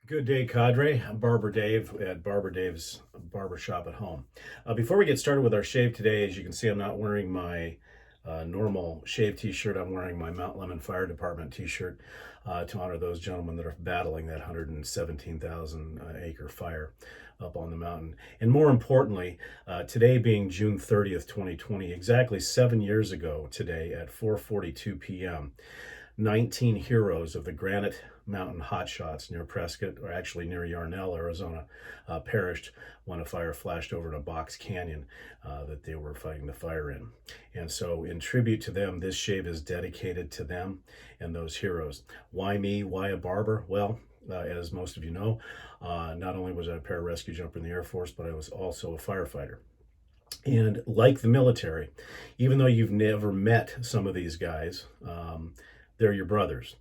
Good day, Cadre. I'm Barber Dave at Barber Dave's Barbershop at Home. Before we get started with our shave today, as you can see, I'm not wearing my normal shave t-shirt. I'm wearing my Mount Lemon Fire Department t-shirt to honor those gentlemen that are battling that 117,000 acre fire up on the mountain. And more importantly, today being June 30th, 2020, exactly 7 years ago today at 4:42 p.m., 19 heroes of the Granite Mountain Hotshots near Prescott, or actually near Yarnell, Arizona, perished when a fire flashed over in a box canyon that they were fighting the fire in. And so in tribute to them, this shave is dedicated to them and those heroes. Why me? Why a barber? Well, as most of you know, not only was I a pararescue jumper in the Air Force, but I was also a firefighter. And like the military, even though you've never met some of these guys, they're your brothers.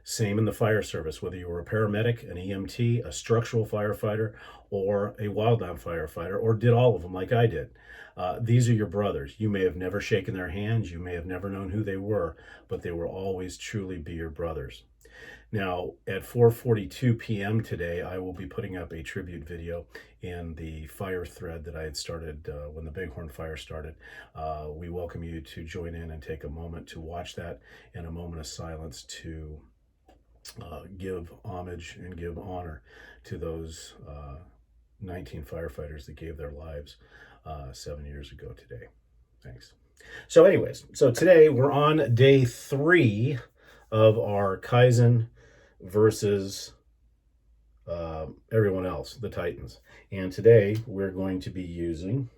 Same in the fire service, whether you were a paramedic, an EMT, a structural firefighter, or a wildland firefighter, or did all of them like I did. These are your brothers. You may have never shaken their hands, you may have never known who they were, but they will always truly be your brothers. Now, at 4:42 p.m. today, I will be putting up a tribute video in the fire thread that I had started when the Bighorn Fire started. We welcome you to join in and take a moment to watch that, and a moment of silence to give homage and give honor to those 19 firefighters that gave their lives 7 years ago today. Thanks. So anyways, so today we're on day 3 of our Kaizen versus everyone else, the Titans. And today we're going to be using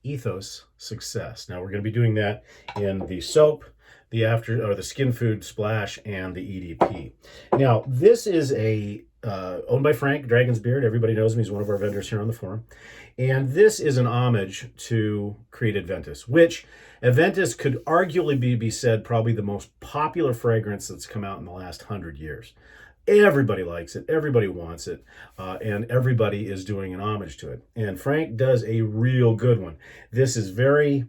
Ethos Succes. Now we're going to be doing that in the soap, the skin food splash, and the EDP. Now this is a owned by Frank Dragon's Beard. Everybody knows him. He's one of our vendors here on the forum. And this is an homage to Creed Aventus, which Aventus could arguably be said probably the most popular fragrance that's come out in the last 100 years. Everybody likes it, everybody wants it, and everybody is doing an homage to it. And Frank does a real good one. This is very,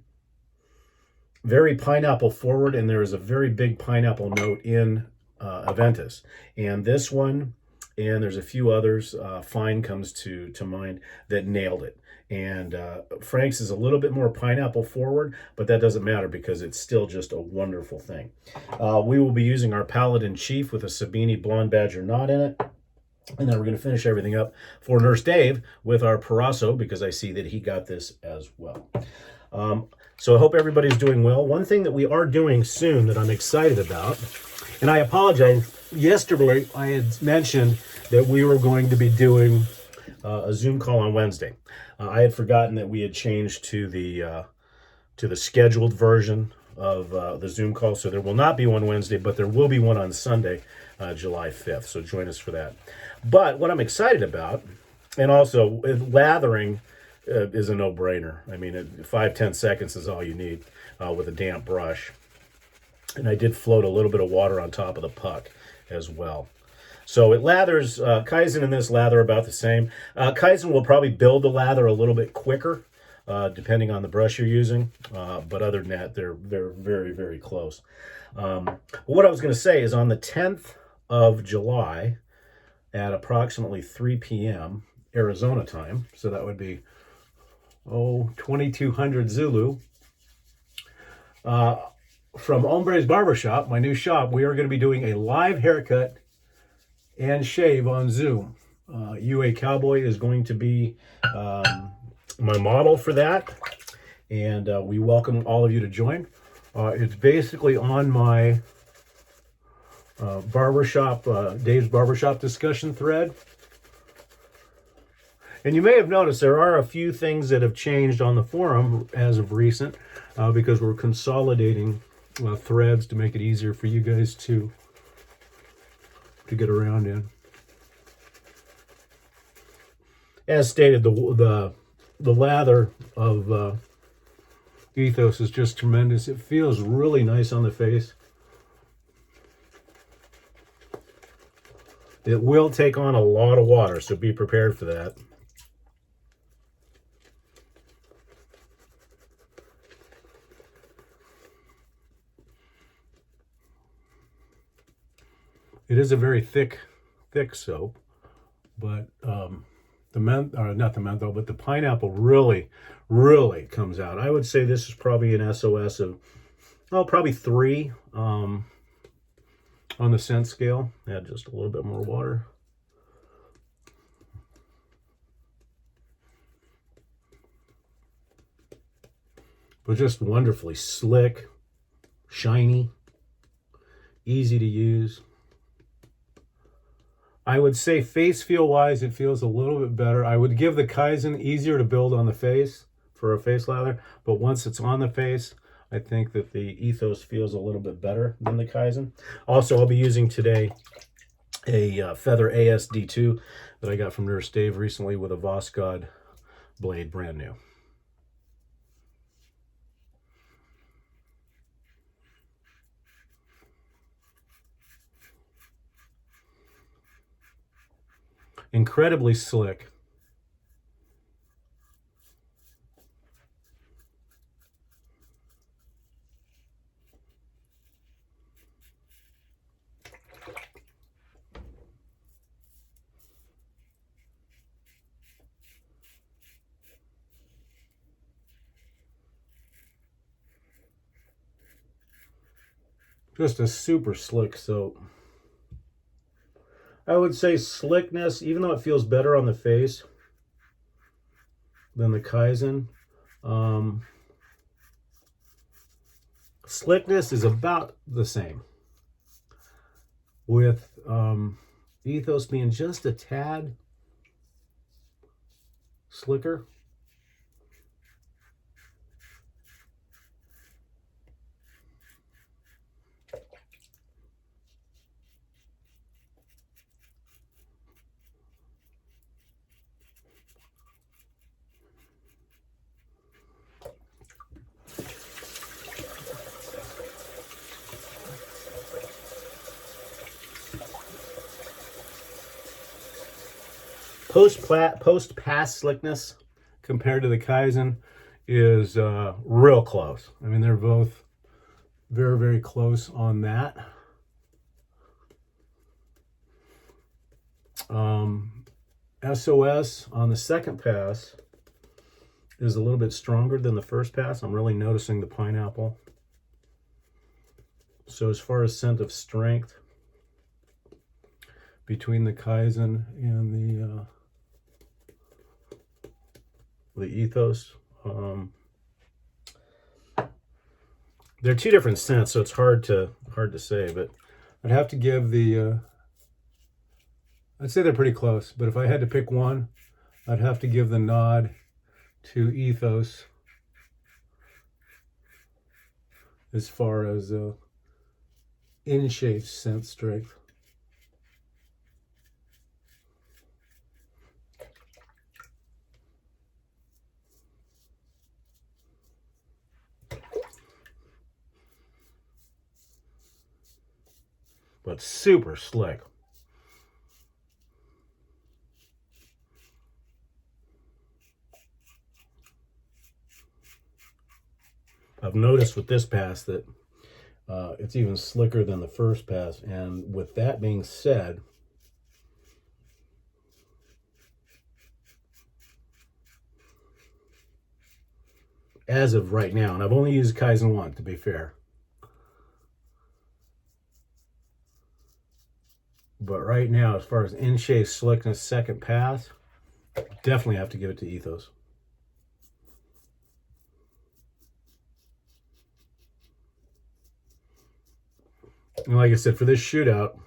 very pineapple forward, and there is a very big pineapple note in Aventus. And this one, and there's a few others, Fine comes to mind, that nailed it. And Frank's is a little bit more pineapple forward, but that doesn't matter because it's still just a wonderful thing. We will be using our Paladin Chief with a Sabini Blonde Badger knot in it. And then we're going to finish everything up for Nurse Dave with our Parasso, because I see that he got this as well. So I hope everybody's doing well. One thing that we are doing soon that I'm excited about, and I apologize, yesterday I had mentioned that we were going to be doing a Zoom call on Wednesday. I had forgotten that we had changed to the scheduled version of the Zoom call, so there will not be one Wednesday, but there will be one on Sunday, July 5th. So join us for that. But what I'm excited about, and also lathering is a no-brainer. I mean, 5-10 seconds is all you need with a damp brush. And I did float a little bit of water on top of the puck as well. So it lathers, Kaizen and this lather about the same. Kaizen will probably build the lather a little bit quicker, depending on the brush you're using. But other than that, they're very, very close. What I was going to say is on the 10th of July at approximately 3 p.m. Arizona time, so that would be, 2200 Zulu, from Hombre's Barbershop, my new shop, we are going to be doing a live haircut and shave on Zoom. UA Cowboy is going to be my model for that, and we welcome all of you to join. It's basically on my barbershop, Dave's Barbershop discussion thread. And you may have noticed there are a few things that have changed on the forum as of recent, because we're consolidating threads to make it easier for you guys to get around in. As stated, the lather of Ethos is just tremendous. It feels really nice on the face. It will take on a lot of water, so be prepared for that. It is a very thick soap. but not the menthol, but the pineapple really, really comes out. I would say this is probably an SOS of, oh, probably 3 on the scent scale. Add just a little bit more water. But just wonderfully slick, shiny, easy to use. I would say face feel wise, it feels a little bit better. I would give the Kaizen easier to build on the face for a face lather, but once it's on the face, I think that the Ethos feels a little bit better than the Kaizen. Also, I'll be using today a Feather ASD2 that I got from Nurse Dave recently with a Voskhod blade, brand new. Incredibly slick. Just a super slick soap. I would say slickness, even though it feels better on the face than the Kaizen, slickness is about the same, with Ethos being just a tad slicker. Post-pass slickness compared to the Kaizen is real close. I mean, they're both very, very close on that. SOS on the second pass is a little bit stronger than the first pass. I'm really noticing the pineapple. So as far as scent of strength, between the Kaizen and the Ethos, they're 2 different scents, so it's hard to say. But I'd have to give the I'd say they're pretty close. But if I had to pick one, I'd have to give the nod to Ethos as far as in-shape scent strength. But super slick. I've noticed with this pass that it's even slicker than the first pass. And with that being said, as of right now, and I've only used Kaizen 1 to be fair, but right now, as far as in-shape slickness second pass, definitely have to give it to Ethos. And like I said, for this shootout,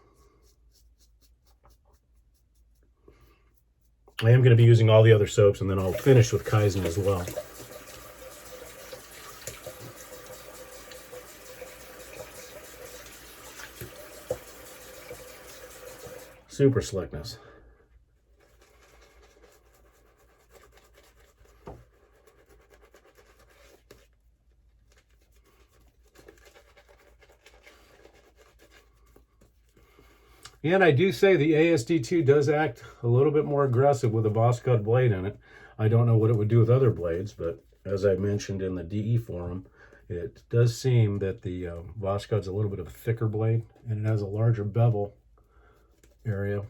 I am going to be using all the other soaps, and then I'll finish with Kaizen as well. Super slickness. And I do say the ASD2 does act a little bit more aggressive with a Voskhod blade in it. I don't know what it would do with other blades, but as I mentioned in the DE forum, it does seem that the Voskod's a little bit of a thicker blade, and it has a larger bevel area.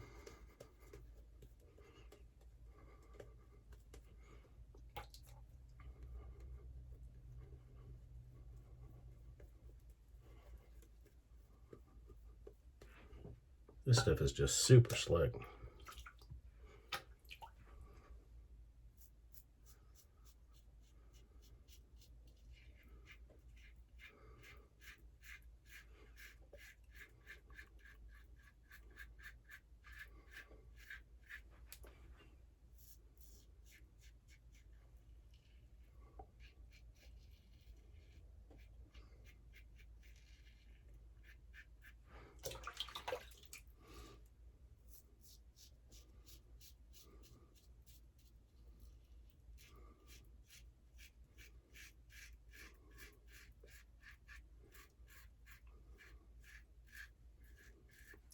This stuff is just super slick.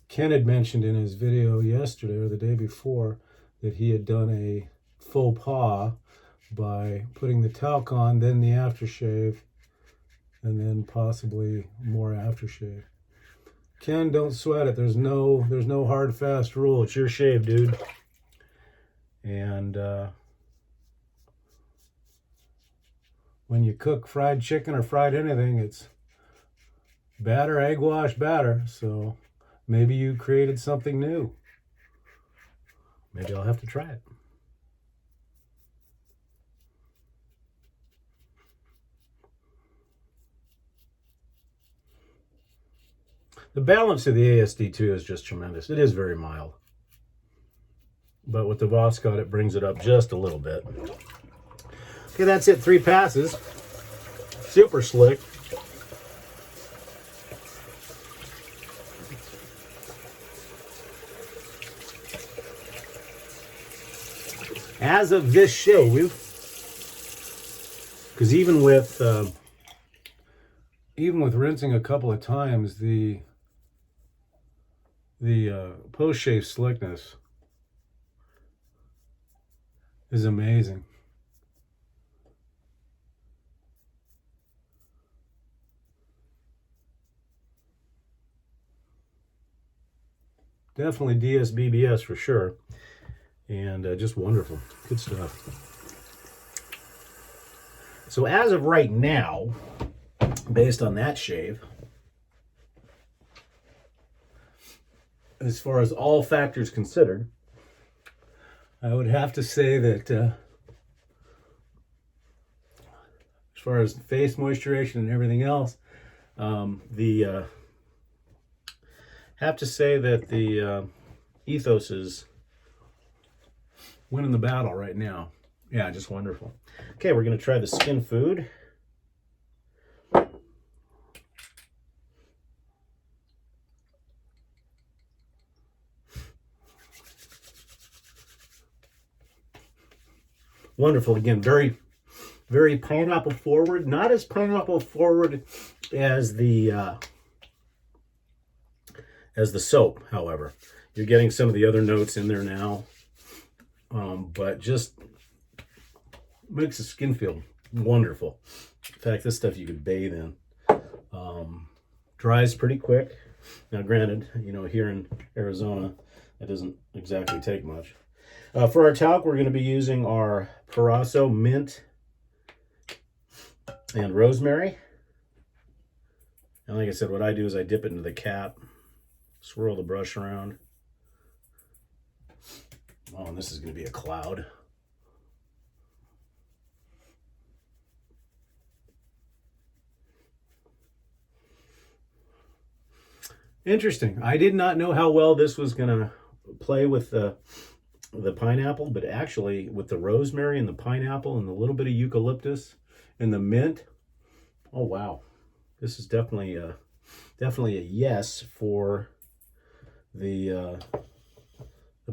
Ken had mentioned in his video yesterday or the day before that he had done a faux pas by putting the talc on, then the aftershave, and then possibly more aftershave. Ken, don't sweat it. There's no hard, fast rule. It's your shave, dude. And when you cook fried chicken or fried anything, it's batter, egg wash, batter. So maybe you created something new. Maybe I'll have to try it. The balance of the ASD2 is just tremendous. It is very mild. But with the Voscott, it brings it up just a little bit. Okay, that's it. 3 passes. Super slick. As of this shave, because even with rinsing a couple of times, the post-shave slickness is amazing. Definitely DSBBS for sure. And just wonderful. Good stuff. So as of right now, based on that shave, as far as all factors considered, I would have to say that as far as face moisturization and everything else, have to say that the Ethos is winning the battle right now. Yeah, just wonderful. Okay, we're going to try the skin food. Wonderful. Again, very, very pineapple forward. Not as pineapple forward as the soap, however. You're getting some of the other notes in there now. But just makes the skin feel wonderful. In fact, this stuff you could bathe in. Dries pretty quick. Now, granted, you know, here in Arizona, that doesn't exactly take much. For our talc, we're going to be using our Parasso mint and rosemary. And like I said, what I do is I dip it into the cap, swirl the brush around. Oh, and this is going to be a cloud. Interesting. I did not know how well this was going to play with the pineapple, but actually with the rosemary and the pineapple and a little bit of eucalyptus and the mint. Oh, wow. This is definitely a yes for the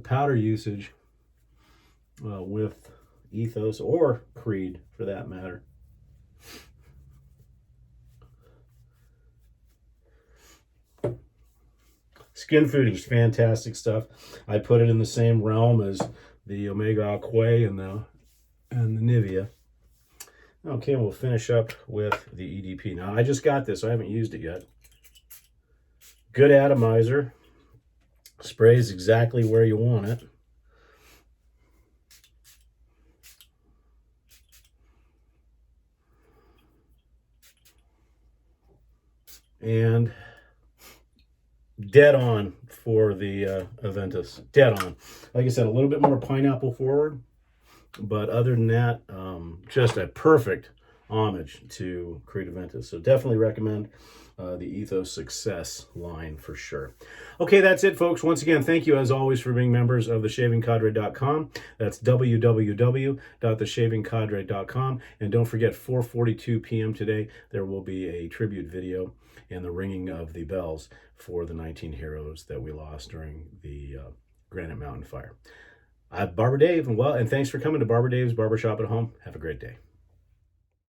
powder usage with Ethos or Creed for that matter. Skin food is fantastic stuff. I put it in the same realm as the Omega Aqua and the Nivea. Okay, we'll finish up with the EDP. Now, I just got this. I haven't used it yet. Good atomizer. Sprays exactly where you want it. And dead on for the Aventus. Dead on. Like I said, a little bit more pineapple forward, but other than that, just a perfect homage to Creed Aventus. So definitely recommend the Ethos Succes line for sure. Okay, that's it, folks. Once again, thank you as always for being members of theshavingcadre.com. That's www.theshavingcadre.com. And don't forget, 4:42 p.m. today, there will be a tribute video and the ringing of the bells for the 19 heroes that we lost during the Granite Mountain Fire. I'm Barber Dave, and thanks for coming to Barber Dave's Barbershop at Home. Have a great day.